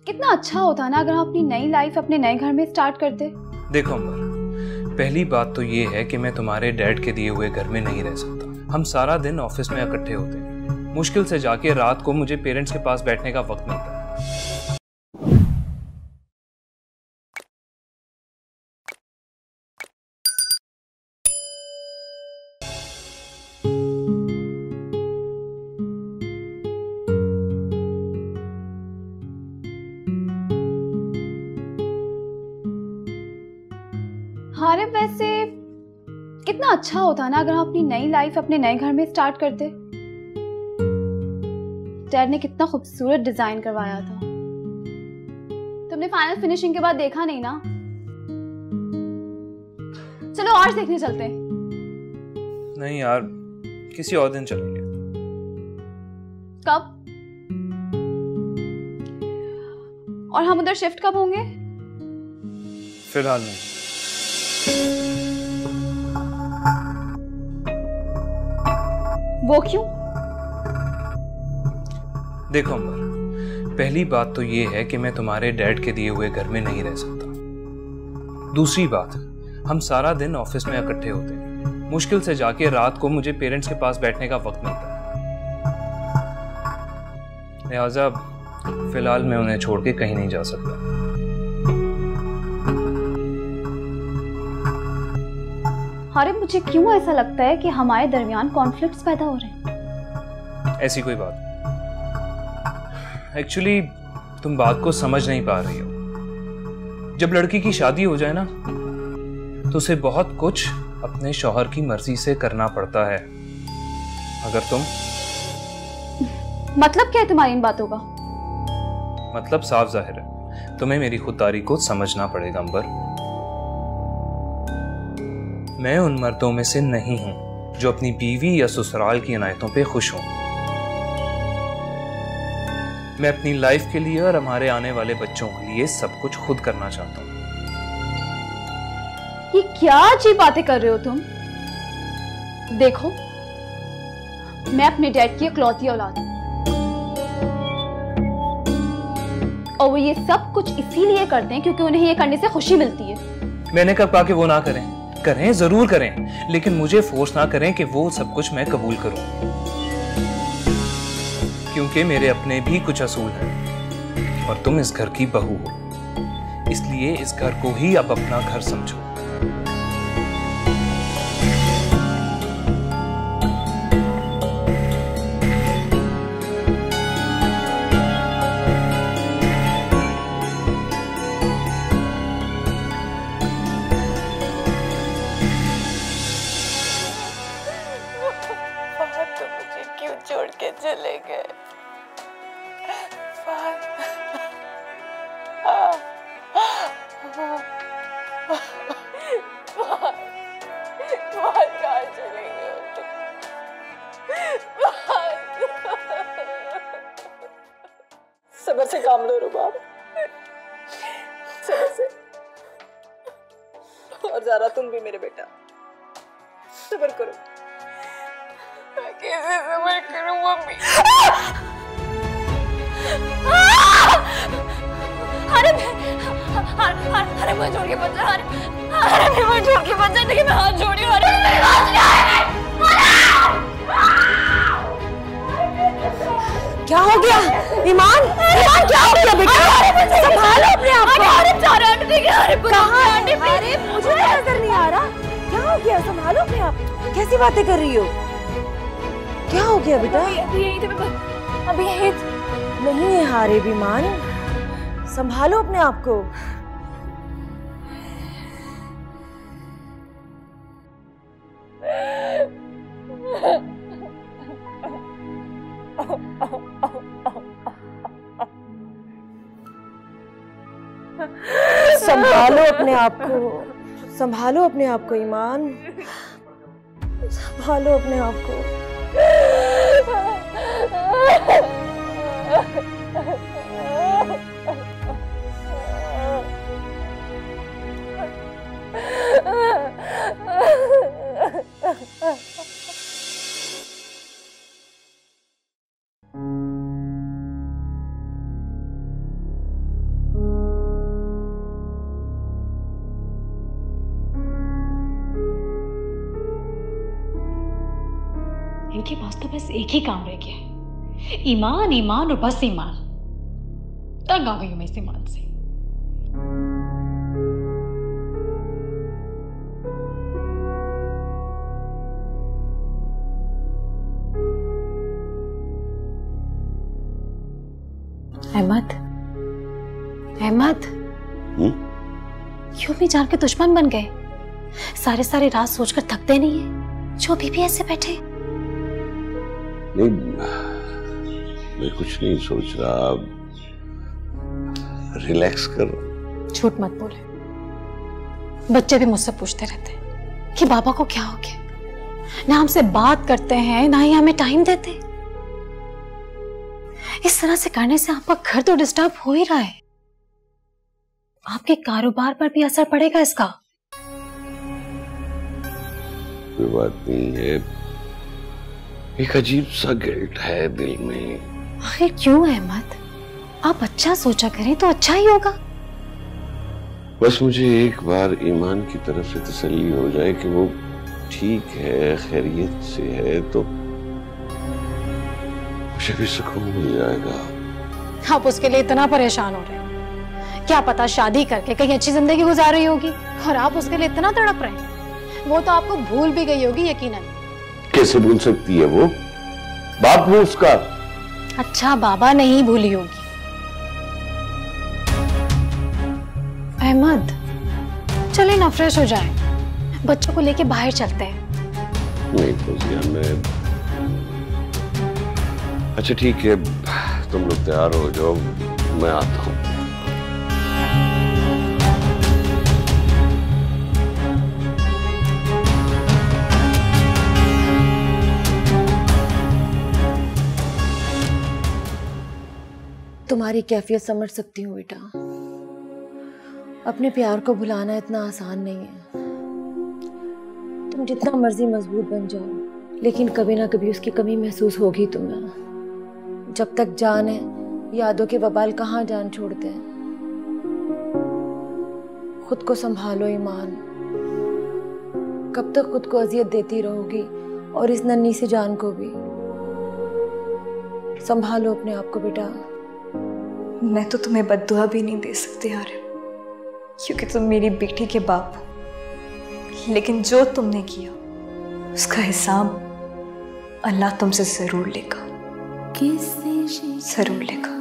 कितना अच्छा होता ना अगर हम अपनी नई लाइफ अपने नए घर में स्टार्ट करते। देखो अमर, पहली बात तो ये है कि मैं तुम्हारे डैड के दिए हुए घर में नहीं रह सकता। हम सारा दिन ऑफिस में इकट्ठे होते हैं, मुश्किल से जाके रात को मुझे पेरेंट्स के पास बैठने का वक्त मिलता है। हारिब, वैसे कितना अच्छा होता ना अगर हम अपनी नई लाइफ अपने नए घर में स्टार्ट करते। डैड ने कितना खूबसूरत डिजाइन करवाया था। तुमने फाइनल फिनिशिंग के बाद देखा नहीं ना? चलो और देखने चलते हैं। नहीं यार, किसी और दिन चलेंगे। कब? और हम उधर शिफ्ट कब होंगे? फिलहाल नहीं। वो क्यों? देखो अमर, पहली बात तो ये है कि मैं तुम्हारे डैड के दिए हुए घर में नहीं रह सकता। दूसरी बात, हम सारा दिन ऑफिस में इकट्ठे होते हैं, मुश्किल से जाके रात को मुझे पेरेंट्स के पास बैठने का वक्त मिलता है। लिहाजा फिलहाल मैं उन्हें छोड़ के कहीं नहीं जा सकता। हारिब, मुझे क्यों ऐसा लगता है कि हमारे दरमियान कॉन्फ्लिक्ट्स पैदा हो रहे हैं? ऐसी कोई बात, एक्चुअली तुम बात को समझ नहीं पा रही हो। जब लड़की की शादी हो जाए ना, तो उसे बहुत कुछ अपने शौहर की मर्जी से करना पड़ता है। अगर तुम मतलब क्या है तुम्हारी इन बातों का? मतलब साफ जाहिर है, तुम्हें मेरी खुददारी को समझना पड़ेगा अंबर। मैं उन मर्दों में से नहीं हूं जो अपनी बीवी या ससुराल की इनायतों पे खुश हूं। मैं अपनी लाइफ के लिए और हमारे आने वाले बच्चों के लिए सब कुछ खुद करना चाहता हूं। ये क्या अजीब बातें कर रहे हो तुम? देखो, मैं अपने डैड की इकलौती औलाद हूं और वो ये सब कुछ इसीलिए करते हैं क्योंकि उन्हें ये करने से खुशी मिलती है। मैंने कब कहा कि वो ना करें? करें, जरूर करें, लेकिन मुझे फोर्स ना करें कि वो सब कुछ मैं कबूल करूं, क्योंकि मेरे अपने भी कुछ असूल हैं और तुम इस घर की बहू हो, इसलिए इस घर को ही अब अपना घर समझो। छोड़ के चले गए। कहाँ चले गए? सब्र से काम लो रुबाब, सब्र से। और ज़रा तुम भी मेरे बेटा, सब्र करो। कैसे सब्र करूं मम्मी? अरे मैं छोड़ के बचा, अरे मैं छोड़ के बचा, लेकिन मैं हाथ जोड़ी। अरे मेरे हाथ क्या हो गया? ईमान, ईमान क्या हो गया बेटा? संभालो अपने आप को। कहाँ? अरे मुझे नजर नहीं आ रहा। क्या हो गया? संभालो अपने आप। कैसी बातें कर रही हो? क्या हो गया बेटा? अभी यही थे, अभी यही नहीं है हारिब, ईमान, संभालो अपने आप को। संभालो अपने आप को, संभालो अपने आप को ईमान, संभालो अपने आप को। पास तो बस एक ही काम रह गया है, ईमान ईमान और बस ईमान। तंग आ गई हूं मैं इस ईमान से। अहमद, अहमद, क्यों भी जान के दुश्मन बन गए? सारे रात सोचकर थकते नहीं है जो अभी भी ऐसे बैठे? नहीं, मैं कुछ नहीं सोच रहा, रिलैक्स कर। झूठ मत बोले। बच्चे भी मुझसे पूछते रहते हैं कि बाबा को क्या हो गया। ना हमसे बात करते हैं, ना ही हमें टाइम देते। इस तरह से करने से आपका घर तो डिस्टर्ब हो ही रहा है, आपके कारोबार पर भी असर पड़ेगा इसका। कोई बात नहीं है, एक अजीब सा गिल्ट है दिल में। आखिर क्यों अहमद? आप अच्छा सोचा करें तो अच्छा ही होगा। बस मुझे एक बार ईमान की तरफ से तसल्ली हो जाए कि वो ठीक है, खैरियत से है, तो मुझे भी सुकून मिल जाएगा। आप उसके लिए इतना परेशान हो रहे हैं, क्या पता शादी करके कहीं अच्छी जिंदगी गुजार रही होगी और आप उसके लिए इतना तड़प रहे हैं। वो तो आपको भूल भी गई होगी यकीनन। कैसे भूल सकती है वो? बाप हूं उसका। अच्छा, बाबा नहीं भूली होगी। अहमद, चले ना, फ्रेश हो जाए, बच्चों को लेके बाहर चलते हैं। नहीं फौजिया, मैं अच्छा ठीक है, तुम लोग तैयार हो जाओ, मैं आता हूँ। तुम्हारी कैफियत समझ सकती हूँ बेटा, अपने प्यार को भुलाना इतना आसान नहीं है। तुम जितना मर्जी मजबूत बन जाओ, लेकिन कभी ना कभी उसकी कमी महसूस होगी तुम्हें। जब तक जान है, यादों के वबाल कहाँ जान छोड़ते हैं। खुद को संभालो ईमान, कब तक खुद को अजियत देती रहोगी और इस नन्ही सी जान को भी? संभालो अपने आप को बेटा। मैं तो तुम्हें बद्दुआ भी नहीं दे सकती यार, क्योंकि तुम मेरी बेटी के बाप हो, लेकिन जो तुमने किया उसका हिसाब अल्लाह तुमसे जरूर लेगा, जरूर लेगा।